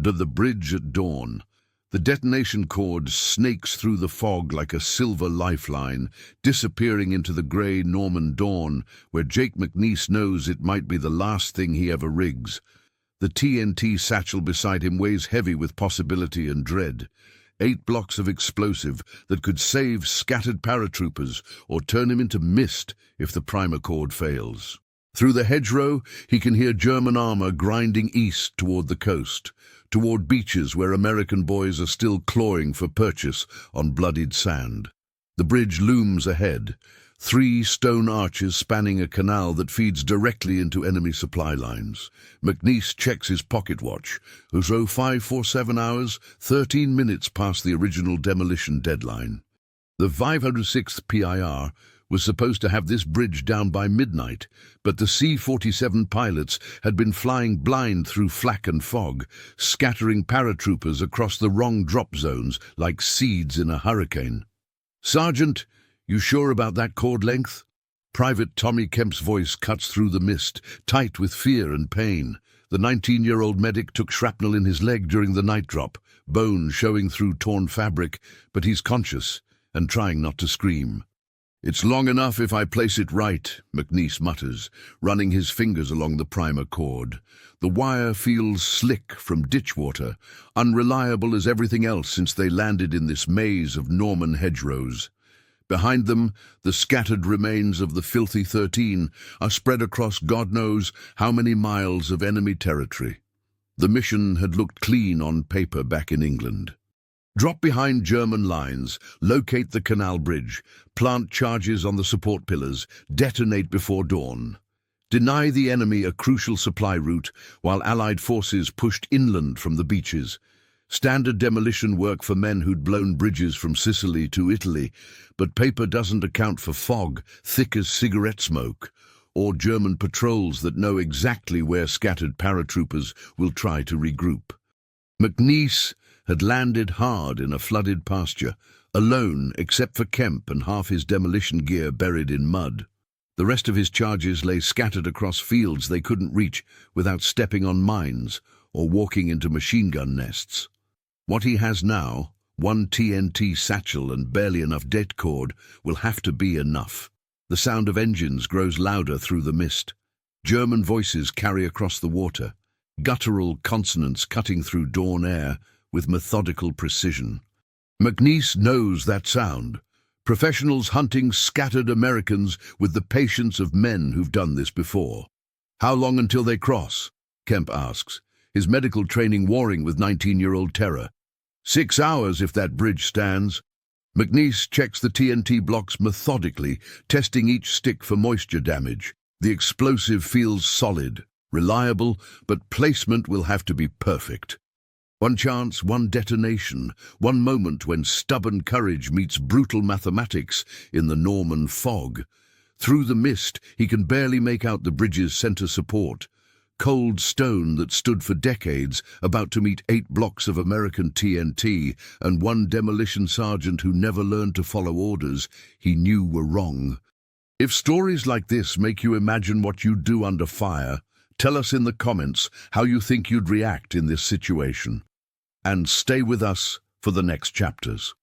The bridge at dawn. The detonation cord snakes through the fog like a silver lifeline, disappearing into the grey Norman dawn, where Jake McNiece knows it might be the last thing he ever rigs. The TNT satchel beside him weighs heavy with possibility and dread. 8 blocks of explosive that could save scattered paratroopers or turn him into mist if the primer cord fails. Through the hedgerow, he can hear German armor grinding east toward the coast, toward beaches where American boys are still clawing for purchase on bloodied sand. The bridge looms ahead, 3 stone arches spanning a canal that feeds directly into enemy supply lines. McNiece checks his pocket watch. 0547 hours, 13 minutes past the original demolition deadline. The 506th PIR was supposed to have this bridge down by midnight, but the C-47 pilots had been flying blind through flak and fog, scattering paratroopers across the wrong drop zones like seeds in a hurricane. "Sergeant, you sure about that cord length?" Private Tommy Kemp's voice cuts through the mist, tight with fear and pain. The 19-year-old medic took shrapnel in his leg during the night drop, bone showing through torn fabric, but he's conscious and trying not to scream. "It's long enough if I place it right," McNiece mutters, running his fingers along the primer cord. The wire feels slick from ditch water, unreliable as everything else since they landed in this maze of Norman hedgerows. Behind them, the scattered remains of the filthy 13 are spread across God knows how many miles of enemy territory. The mission had looked clean on paper back in England. Drop behind German lines, locate the canal bridge, plant charges on the support pillars, detonate before dawn. Deny the enemy a crucial supply route while Allied forces pushed inland from the beaches. Standard demolition work for men who'd blown bridges from Sicily to Italy, but paper doesn't account for fog thick as cigarette smoke, or German patrols that know exactly where scattered paratroopers will try to regroup. McNiece had landed hard in a flooded pasture, alone except for Kemp and half his demolition gear buried in mud. The rest of his charges lay scattered across fields they couldn't reach without stepping on mines or walking into machine gun nests. What he has now, 1 TNT satchel and barely enough det cord, will have to be enough. The sound of engines grows louder through the mist. German voices carry across the water, guttural consonants cutting through dawn air with methodical precision. McNiece knows that sound. Professionals hunting scattered Americans with the patience of men who've done this before. "How long until they cross?" Kemp asks, his medical training warring with 19-year-old terror. 6 hours if that bridge stands." McNiece checks the TNT blocks methodically, testing each stick for moisture damage. The explosive feels solid, reliable, but placement will have to be perfect. 1 chance, 1 detonation, 1 moment when stubborn courage meets brutal mathematics in the Norman fog. Through the mist, he can barely make out the bridge's center support. Cold stone that stood for decades, about to meet 8 blocks of American TNT and 1 demolition sergeant who never learned to follow orders he knew were wrong. If stories like this make you imagine what you'd do under fire, tell us in the comments how you think you'd react in this situation. And stay with us for the next chapters.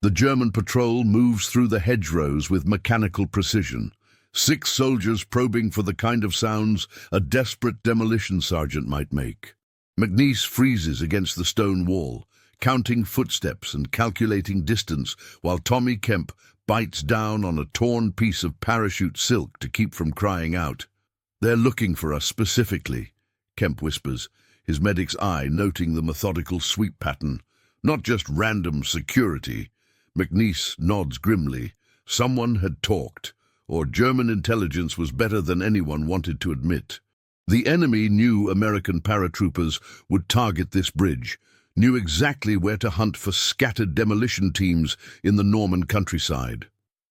The German patrol moves through the hedgerows with mechanical precision. 6 soldiers probing for the kind of sounds a desperate demolition sergeant might make. McNiece freezes against the stone wall, counting footsteps and calculating distance, while Tommy Kemp bites down on a torn piece of parachute silk to keep from crying out. "They're looking for us specifically," Kemp whispers, his medic's eye noting the methodical sweep pattern. "Not just random security." McNiece nods grimly. Someone had talked, or German intelligence was better than anyone wanted to admit. The enemy knew American paratroopers would target this bridge, knew exactly where to hunt for scattered demolition teams in the Norman countryside.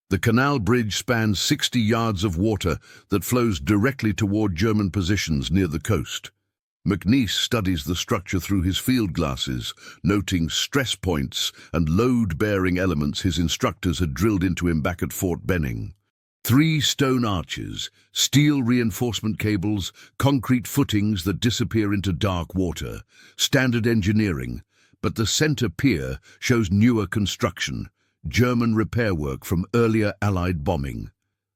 The canal bridge spans 60 yards of water that flows directly toward German positions near the coast. McNiece studies the structure through his field glasses, noting stress points and load-bearing elements his instructors had drilled into him back at Fort Benning. 3 stone arches, steel reinforcement cables, concrete footings that disappear into dark water. Standard engineering, but the center pier shows newer construction, German repair work from earlier Allied bombing.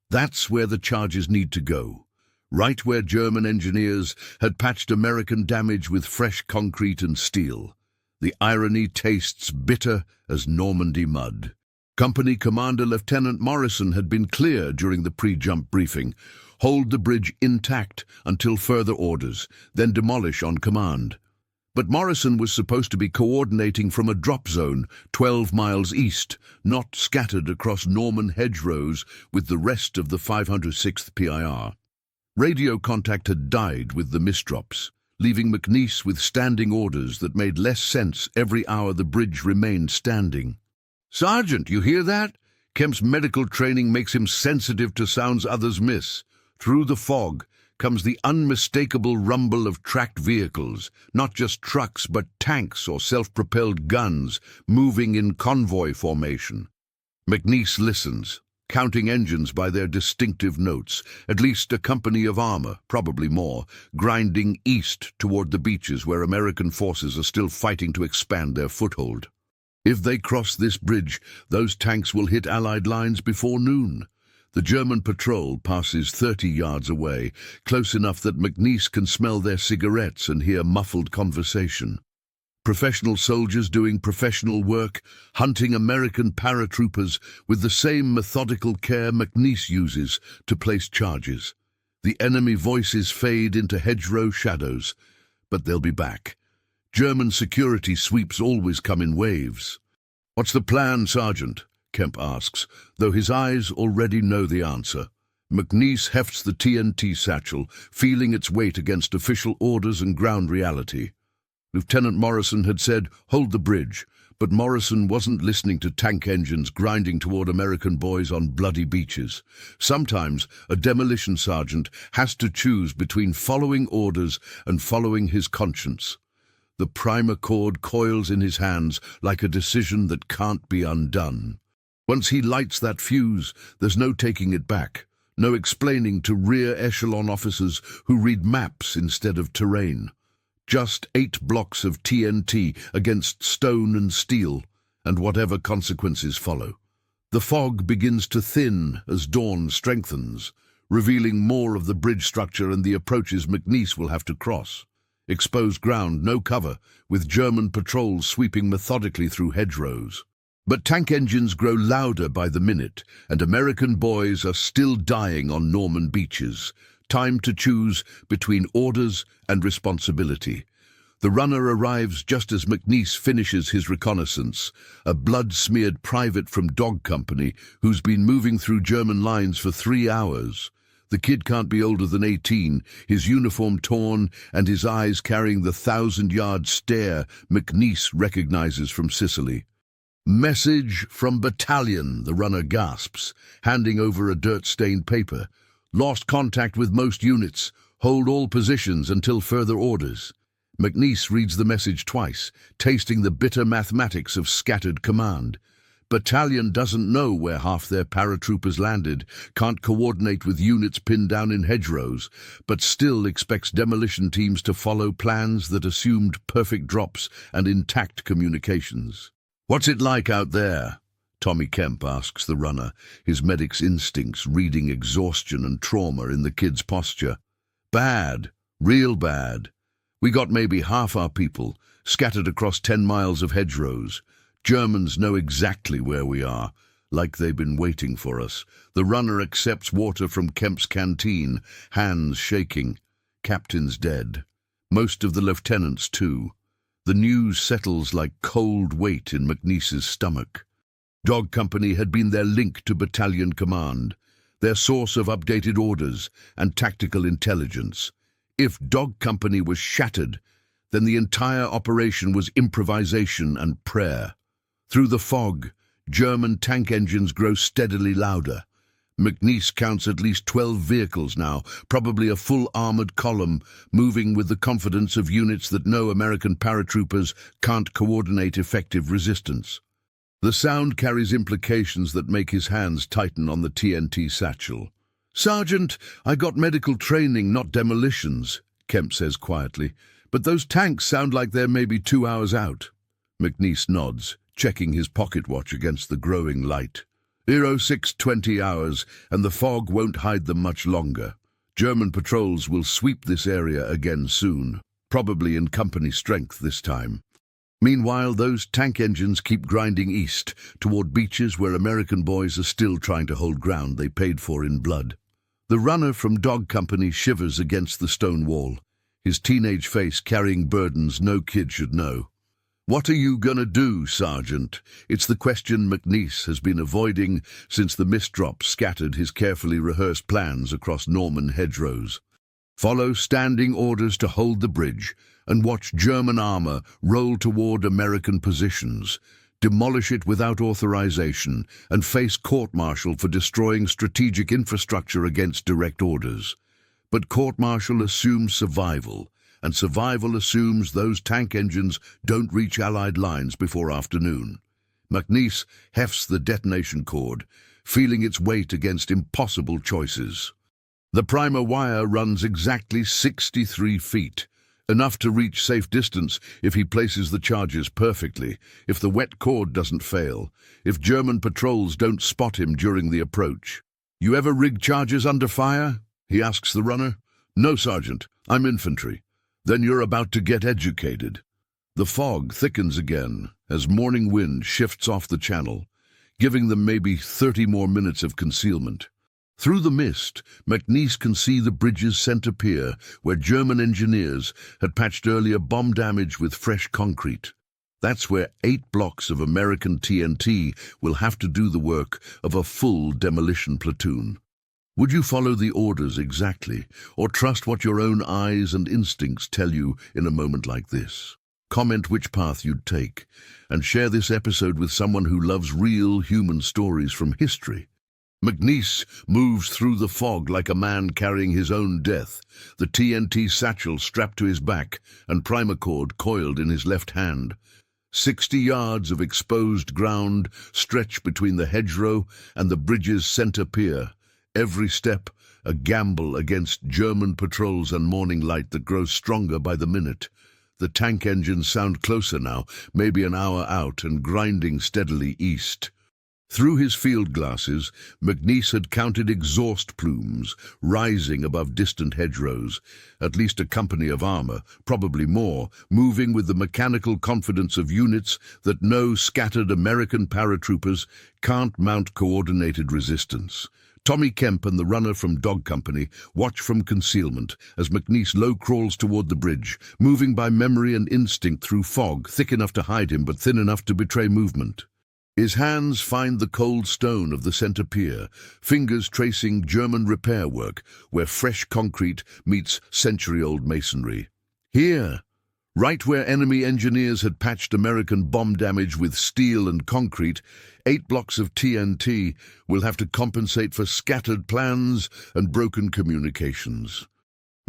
That's where the charges need to go. Right where German engineers had patched American damage with fresh concrete and steel. The irony tastes bitter as Normandy mud. Company Commander Lieutenant Morrison had been clear during the pre-jump briefing. Hold the bridge intact until further orders, then demolish on command. But Morrison was supposed to be coordinating from a drop zone 12 miles east, not scattered across Norman hedgerows with the rest of the 506th PIR. Radio contact had died with the misdrops, leaving McNiece with standing orders that made less sense every hour the bridge remained standing. "Sergeant, you hear that?" Kemp's medical training makes him sensitive to sounds others miss. Through the fog comes the unmistakable rumble of tracked vehicles, not just trucks but tanks or self-propelled guns, moving in convoy formation. McNiece listens, counting engines by their distinctive notes, at least a company of armor, probably more, grinding east toward the beaches where American forces are still fighting to expand their foothold. If they cross this bridge, those tanks will hit Allied lines before noon. The German patrol passes 30 yards away, close enough that McNiece can smell their cigarettes and hear muffled conversation. Professional soldiers doing professional work, hunting American paratroopers with the same methodical care McNiece uses to place charges. The enemy voices fade into hedgerow shadows, but they'll be back. German security sweeps always come in waves. "What's the plan, Sergeant?" Kemp asks, though his eyes already know the answer. McNiece hefts the TNT satchel, feeling its weight against official orders and ground reality. Lieutenant Morrison had said, "Hold the bridge," but Morrison wasn't listening to tank engines grinding toward American boys on bloody beaches. Sometimes a demolition sergeant has to choose between following orders and following his conscience. The primer cord coils in his hands like a decision that can't be undone. Once he lights that fuse, there's no taking it back, no explaining to rear echelon officers who read maps instead of terrain. Just 8 blocks of TNT against stone and steel, and whatever consequences follow. The fog begins to thin as dawn strengthens, revealing more of the bridge structure and the approaches McNiece will have to cross. Exposed ground, no cover, with German patrols sweeping methodically through hedgerows. But tank engines grow louder by the minute, and American boys are still dying on Norman beaches. Time to choose between orders and responsibility. The runner arrives just as McNiece finishes his reconnaissance, a blood-smeared private from Dog Company who's been moving through German lines for 3 hours. The kid can't be older than 18, his uniform torn and his eyes carrying the 1,000-yard stare McNiece recognizes from Sicily. "Message from battalion," the runner gasps, handing over a dirt-stained paper. "Lost contact with most units. Hold all positions until further orders." McNiece reads the message twice, tasting the bitter mathematics of scattered command. Battalion doesn't know where half their paratroopers landed, can't coordinate with units pinned down in hedgerows, but still expects demolition teams to follow plans that assumed perfect drops and intact communications. "What's it like out there?" Tommy Kemp asks the runner, his medic's instincts reading exhaustion and trauma in the kid's posture. "Bad, real bad. We got maybe half our people, scattered across 10 miles of hedgerows. Germans know exactly where we are, like they've been waiting for us." The runner accepts water from Kemp's canteen, hands shaking. Captain's dead. Most of the lieutenants, too. The news settles like cold weight in McNiece's stomach. Dog Company had been their link to battalion command, their source of updated orders and tactical intelligence. If Dog Company was shattered, then the entire operation was improvisation and prayer. Through the fog, German tank engines grow steadily louder. McNiece counts at least 12 vehicles now, probably a full armored column, moving with the confidence of units that know American paratroopers can't coordinate effective resistance. The sound carries implications that make his hands tighten on the TNT satchel. "Sergeant, I got medical training, not demolitions," Kemp says quietly. "But those tanks sound like they're maybe 2 hours out." McNiece nods, checking his pocket watch against the growing light. 0620 hours, and the fog won't hide them much longer. German patrols will sweep this area again soon, probably in company strength this time. Meanwhile, those tank engines keep grinding east, toward beaches where American boys are still trying to hold ground they paid for in blood. The runner from Dog Company shivers against the stone wall, his teenage face carrying burdens no kid should know. "What are you gonna do, Sergeant?" It's the question McNiece has been avoiding since the mist drop scattered his carefully rehearsed plans across Norman hedgerows. Follow standing orders to hold the bridge and watch German armor roll toward American positions, demolish it without authorization, and face court-martial for destroying strategic infrastructure against direct orders. But court-martial assumes survival, and survival assumes those tank engines don't reach Allied lines before afternoon. McNiece hefts the detonation cord, feeling its weight against impossible choices. The primer wire runs exactly 63 feet, enough to reach safe distance if he places the charges perfectly, if the wet cord doesn't fail, if German patrols don't spot him during the approach. "You ever rig charges under fire?" he asks the runner. "No, Sergeant, I'm infantry." "Then you're about to get educated." The fog thickens again as morning wind shifts off the channel, giving them maybe 30 more minutes of concealment. Through the mist, McNiece can see the bridge's center pier, where German engineers had patched earlier bomb damage with fresh concrete. That's where 8 blocks of American TNT will have to do the work of a full demolition platoon. Would you follow the orders exactly, or trust what your own eyes and instincts tell you in a moment like this? Comment which path you'd take, and share this episode with someone who loves real human stories from history. McNiece moves through the fog like a man carrying his own death, the TNT satchel strapped to his back and primer cord coiled in his left hand. 60 yards of exposed ground stretch between the hedgerow and the bridge's center pier, every step a gamble against German patrols and morning light that grows stronger by the minute. The tank engines sound closer now, maybe an hour out and grinding steadily east. Through his field glasses, McNiece had counted exhaust plumes rising above distant hedgerows, at least a company of armor, probably more, moving with the mechanical confidence of units that know scattered American paratroopers can't mount coordinated resistance. Tommy Kemp and the runner from Dog Company watch from concealment as McNiece low-crawls toward the bridge, moving by memory and instinct through fog thick enough to hide him but thin enough to betray movement. His hands find the cold stone of the center pier, fingers tracing German repair work where fresh concrete meets century-old masonry. Here, right where enemy engineers had patched American bomb damage with steel and concrete, 8 blocks of TNT will have to compensate for scattered plans and broken communications.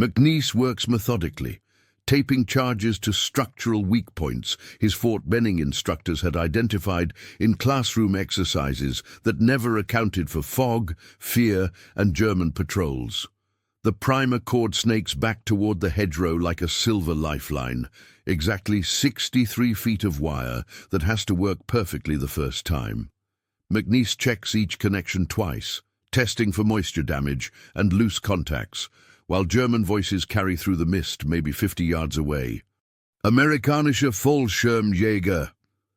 McNiece works methodically, taping charges to structural weak points his Fort Benning instructors had identified in classroom exercises that never accounted for fog, fear, and German patrols. The primer cord snakes back toward the hedgerow like a silver lifeline, exactly 63 feet of wire that has to work perfectly the first time. McNiece checks each connection twice, testing for moisture damage and loose contacts, while German voices carry through the mist maybe 50 yards away. "Amerikanische Fallschirmjäger,"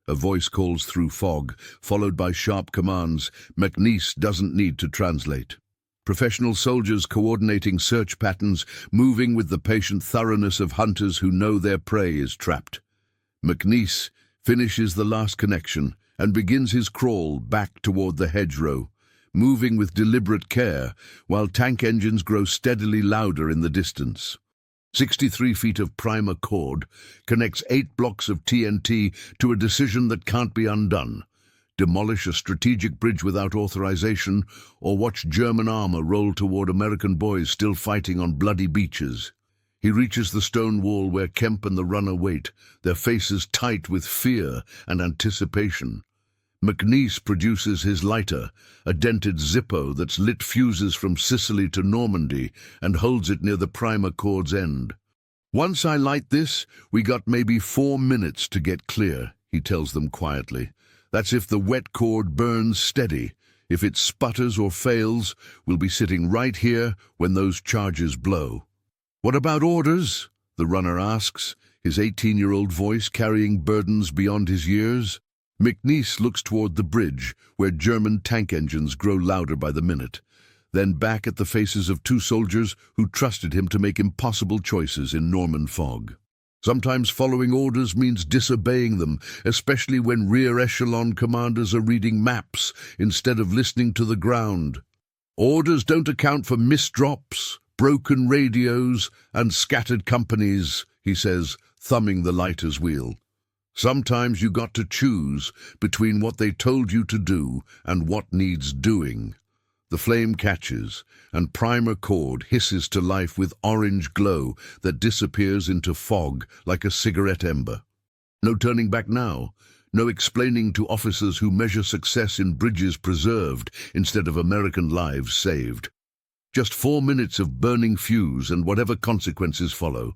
a voice calls through fog, followed by sharp commands McNiece doesn't need to translate. Professional soldiers coordinating search patterns, moving with the patient thoroughness of hunters who know their prey is trapped. McNiece finishes the last connection and begins his crawl back toward the hedgerow, moving with deliberate care while tank engines grow steadily louder in the distance. 63 feet of primer cord connects 8 blocks of TNT to a decision that can't be undone: demolish a strategic bridge without authorization, or watch German armor roll toward American boys still fighting on bloody beaches. He reaches the stone wall where Kemp and the runner wait, their faces tight with fear and anticipation. McNiece produces his lighter, a dented Zippo that's lit fuses from Sicily to Normandy, and holds it near the primer cord's end. "Once I light this, we got maybe 4 minutes to get clear," he tells them quietly. "That's if the wet cord burns steady. If it sputters or fails, we'll be sitting right here when those charges blow." "What about orders?" the runner asks, his 18-year-old voice carrying burdens beyond his years. McNiece looks toward the bridge, where German tank engines grow louder by the minute, then back at the faces of 2 soldiers who trusted him to make impossible choices in Norman fog. Sometimes following orders means disobeying them, especially when rear echelon commanders are reading maps instead of listening to the ground. "Orders don't account for misdrops, broken radios, and scattered companies," he says, thumbing the lighter's wheel. "Sometimes you got to choose between what they told you to do and what needs doing." The flame catches, and primer cord hisses to life with orange glow that disappears into fog like a cigarette ember. No turning back now, no explaining to officers who measure success in bridges preserved instead of American lives saved. Just 4 minutes of burning fuse and whatever consequences follow.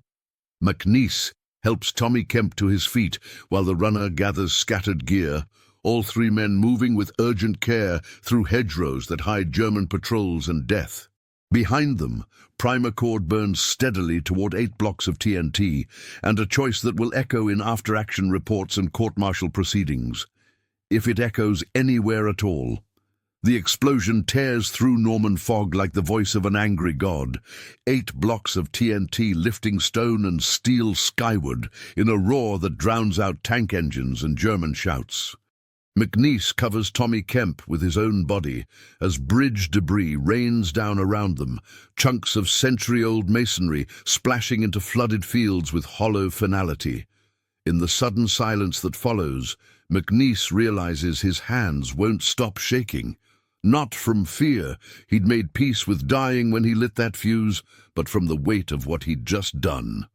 McNiece helps Tommy Kemp to his feet while the runner gathers scattered gear, all 3 men moving with urgent care through hedgerows that hide German patrols and death. Behind them, primer cord burns steadily toward 8 blocks of TNT, and a choice that will echo in after-action reports and court-martial proceedings. If it echoes anywhere at all. The explosion tears through Norman fog like the voice of an angry god, 8 blocks of TNT lifting stone and steel skyward in a roar that drowns out tank engines and German shouts. McNiece covers Tommy Kemp with his own body as bridge debris rains down around them, chunks of century-old masonry splashing into flooded fields with hollow finality. In the sudden silence that follows, McNiece realizes his hands won't stop shaking. Not from fear, he'd made peace with dying when he lit that fuse, but from the weight of what he'd just done.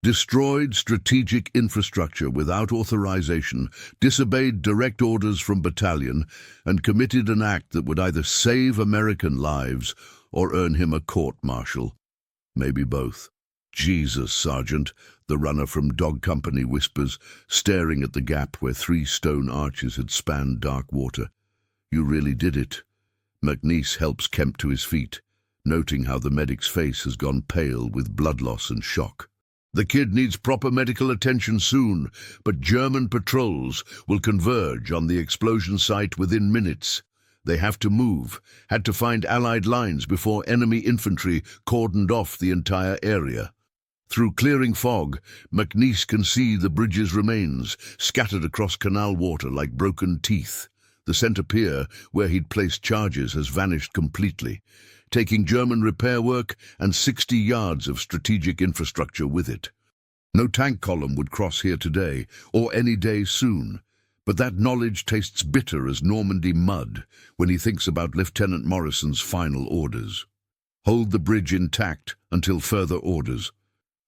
Destroyed strategic infrastructure without authorization, disobeyed direct orders from battalion, and committed an act that would either save American lives or earn him a court-martial. Maybe both. "Jesus, Sergeant," the runner from Dog Company whispers, staring at the gap where 3 stone arches had spanned dark water. "You really did it." McNiece helps Kemp to his feet, noting how the medic's face has gone pale with blood loss and shock. "The kid needs proper medical attention soon, but German patrols will converge on the explosion site within minutes. They have to move, had to find Allied lines before enemy infantry cordoned off the entire area." Through clearing fog, McNiece can see the bridge's remains, scattered across canal water like broken teeth. The center pier, where he'd placed charges, has vanished completely, taking German repair work and 60 yards of strategic infrastructure with it. No tank column would cross here today, or any day soon, but that knowledge tastes bitter as Normandy mud when he thinks about Lieutenant Morrison's final orders. Hold the bridge intact until further orders.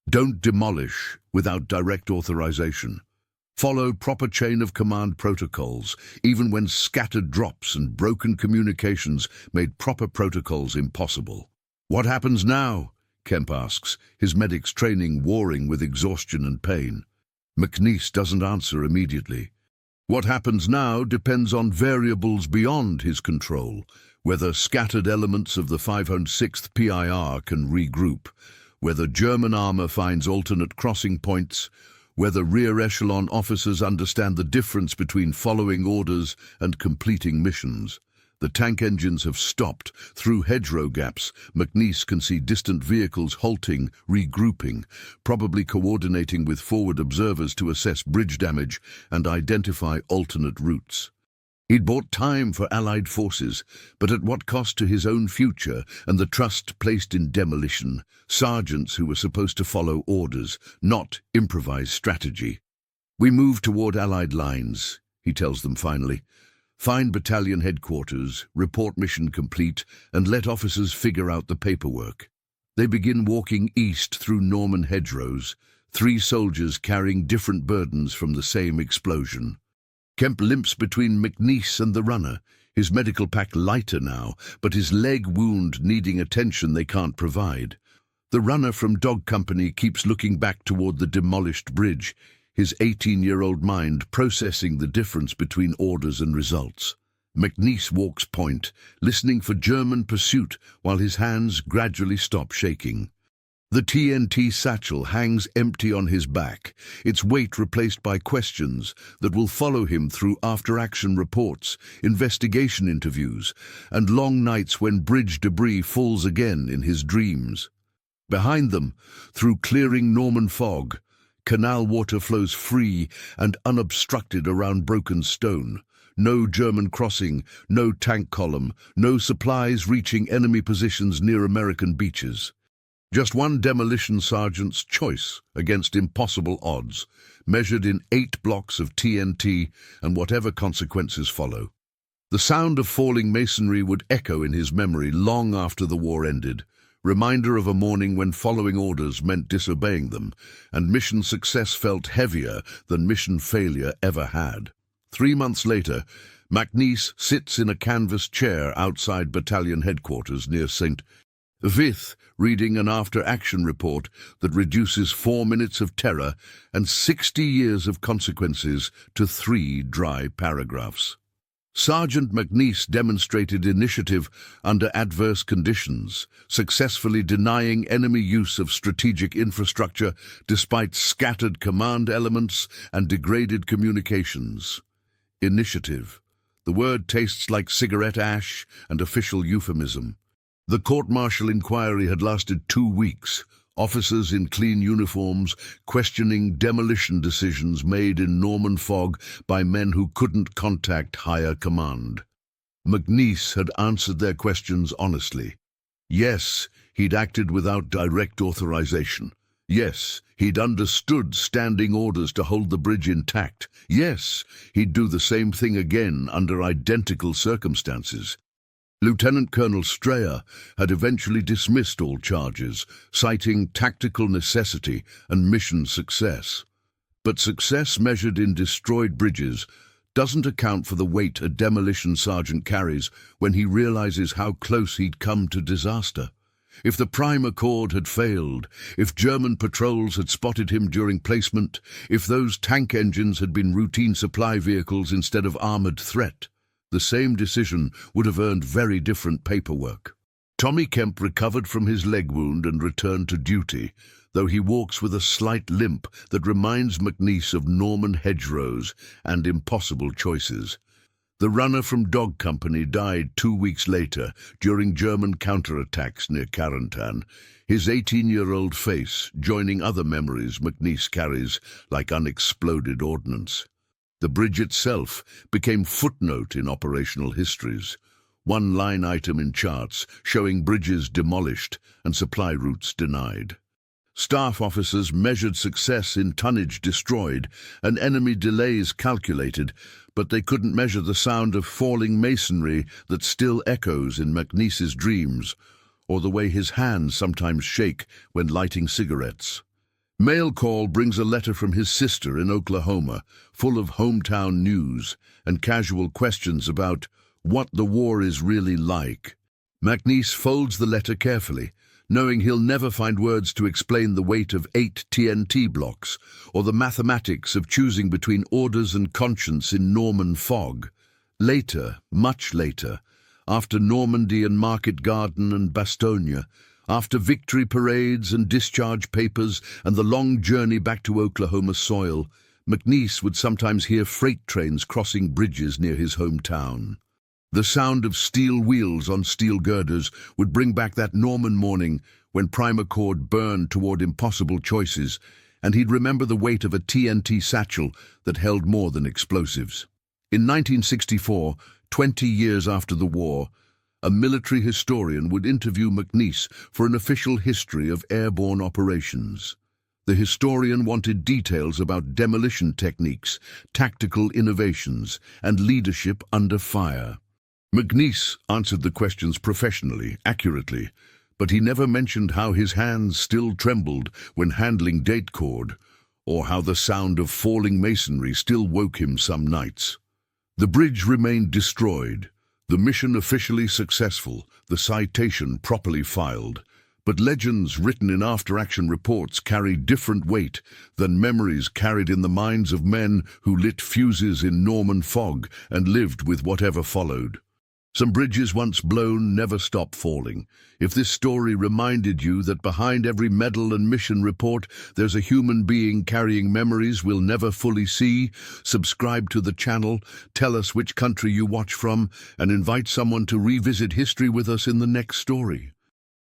Don't demolish without direct authorization. Follow proper chain of command protocols, even when scattered drops and broken communications made proper protocols impossible. "What happens now?" Kemp asks, his medic's training warring with exhaustion and pain. McNiece doesn't answer immediately. What happens now depends on variables beyond his control, whether scattered elements of the 506th PIR can regroup, whether German armor finds alternate crossing points, whether rear echelon officers understand the difference between following orders and completing missions. The tank engines have stopped. Through hedgerow gaps, McNiece can see distant vehicles halting, regrouping, probably coordinating with forward observers to assess bridge damage and identify alternate routes. He'd bought time for Allied forces, but at what cost to his own future and the trust placed in demolition, sergeants who were supposed to follow orders, not improvise strategy. "We move toward Allied lines," he tells them finally. "Find battalion headquarters, report mission complete, and let officers figure out the paperwork." They begin walking east through Norman hedgerows, 3 soldiers carrying different burdens from the same explosion. Kemp limps between McNiece and the runner, his medical pack lighter now, but his leg wound needing attention they can't provide. The runner from Dog Company keeps looking back toward the demolished bridge, his 18-year-old mind processing the difference between orders and results. McNiece walks point, listening for German pursuit while his hands gradually stop shaking. The TNT satchel hangs empty on his back, its weight replaced by questions that will follow him through after-action reports, investigation interviews, and long nights when bridge debris falls again in his dreams. Behind them, through clearing Norman fog, canal water flows free and unobstructed around broken stone. No German crossing, no tank column, no supplies reaching enemy positions near American beaches. Just one demolition sergeant's choice against impossible odds, measured in 8 blocks of TNT and whatever consequences follow. The sound of falling masonry would echo in his memory long after the war ended, reminder of a morning when following orders meant disobeying them, and mission success felt heavier than mission failure ever had. 3 months later, McNiece sits in a canvas chair outside battalion headquarters near St. Vith, reading an after-action report that reduces 4 minutes of terror and 60 years of consequences to 3 dry paragraphs. Sergeant McNiece demonstrated initiative under adverse conditions, successfully denying enemy use of strategic infrastructure despite scattered command elements and degraded communications. Initiative. The word tastes like cigarette ash and official euphemism. The court-martial inquiry had lasted 2 weeks, officers in clean uniforms questioning demolition decisions made in Norman fog by men who couldn't contact higher command. McNiece had answered their questions honestly. Yes, he'd acted without direct authorization. Yes, he'd understood standing orders to hold the bridge intact. Yes, he'd do the same thing again under identical circumstances. Lieutenant Colonel Strayer had eventually dismissed all charges, citing tactical necessity and mission success. But success measured in destroyed bridges doesn't account for the weight a demolition sergeant carries when he realizes how close he'd come to disaster. If the prime accord had failed, if German patrols had spotted him during placement, if those tank engines had been routine supply vehicles instead of armored threat, the same decision would have earned very different paperwork. Tommy Kemp recovered from his leg wound and returned to duty, though he walks with a slight limp that reminds McNiece of Norman hedgerows and impossible choices. The runner from Dog Company died 2 weeks later during German counterattacks near Carentan, his 18-year-old face joining other memories McNiece carries like unexploded ordnance. The bridge itself became footnote in operational histories, one line item in charts showing bridges demolished and supply routes denied. Staff officers measured success in tonnage destroyed and enemy delays calculated, but they couldn't measure the sound of falling masonry that still echoes in McNiece's dreams, or the way his hands sometimes shake when lighting cigarettes. Mail call brings a letter from his sister in Oklahoma, full of hometown news and casual questions about what the war is really like. McNiece folds the letter carefully, knowing he'll never find words to explain the weight of 8 TNT blocks or the mathematics of choosing between orders and conscience in Norman fog. Later, much later, after Normandy and Market Garden and Bastogne, after victory parades and discharge papers and the long journey back to Oklahoma soil, McNiece would sometimes hear freight trains crossing bridges near his hometown. The sound of steel wheels on steel girders would bring back that Norman morning when primer cord burned toward impossible choices, and he'd remember the weight of a TNT satchel that held more than explosives. In 1964, 20 years after the war, a military historian would interview McNiece for an official history of airborne operations. The historian wanted details about demolition techniques, tactical innovations, and leadership under fire. McNiece answered the questions professionally, accurately, but he never mentioned how his hands still trembled when handling date cord, or how the sound of falling masonry still woke him some nights. The bridge remained destroyed, the mission officially successful, the citation properly filed. But legends written in after-action reports carry different weight than memories carried in the minds of men who lit fuses in Norman fog and lived with whatever followed. Some bridges once blown never stop falling. If this story reminded you that behind every medal and mission report there's a human being carrying memories we'll never fully see, subscribe to the channel, tell us which country you watch from, and invite someone to revisit history with us in the next story.